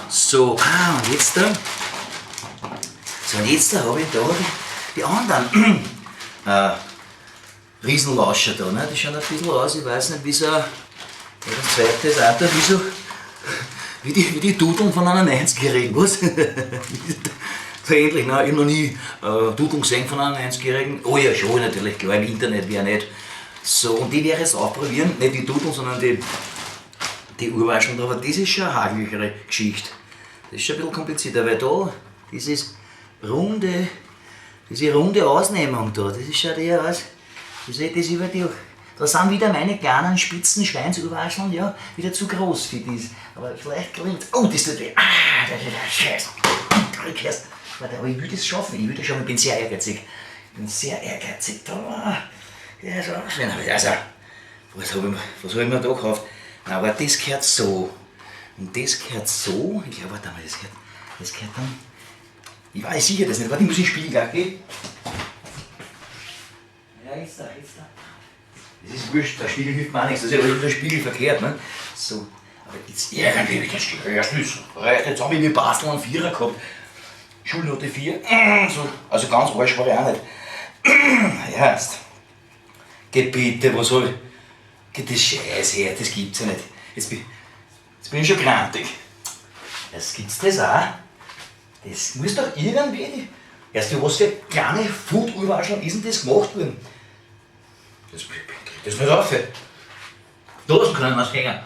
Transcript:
So, und jetzt da. So, und jetzt da habe ich da die anderen Riesenlauscher da. Ne? Die schauen ein bisschen aus, ich weiß nicht, wie so. Ja, das zweite ist auch da, wie die Dudeln von einer 90-Jährigen, was? So ähnlich, ne? Ich habe noch nie Dudeln gesehen von einer 90-Jährigen. Oh ja, schon natürlich, klar, im Internet, wer nicht. So, und die werde ich jetzt ausprobieren, nicht die Dudeln, sondern die Urwascheln. Aber das ist schon eine hageligere Geschichte. Das ist schon ein bisschen komplizierter, weil da diese runde Ausnehmung da, das schaut eher aus, wie soll ich das über die. Da sind wieder meine kleinen spitzen Schweinsurwascheln, ja, wieder zu groß für das. Aber vielleicht gelingt. Oh, das tut weh. Das ist ein Scheiß. Aber ich will das schaffen, ich bin sehr ehrgeizig. Da. Ja, so, also, was hab ich mir da gekauft? Na, aber das gehört so. Und das gehört so. Ich glaube, warte mal, das gehört dann. Ich weiß sicher das nicht. Warte, ich muss in den Spiegel gehen. Ja, jetzt da. Das ist wurscht, der Spiegel hilft mir auch nichts, das ist ja alles der Spiegel verkehrt. Ne? So, aber jetzt irgendwie will ich den Spiegel erst wissen. Jetzt habe ich mit Basel einen Vierer gehabt. Schulnote 4. So, also ganz arsch war ich auch nicht. Ja, jetzt. Bitte, was soll. Geht das Scheiß her, das gibt's ja nicht. Jetzt bin ich schon grantig. Das gibt's das auch? Das muss doch irgendwie. Erst für was für kleine Food-Urwascheln ist denn das gemacht worden? Das nicht auf. Da können wir es hängen.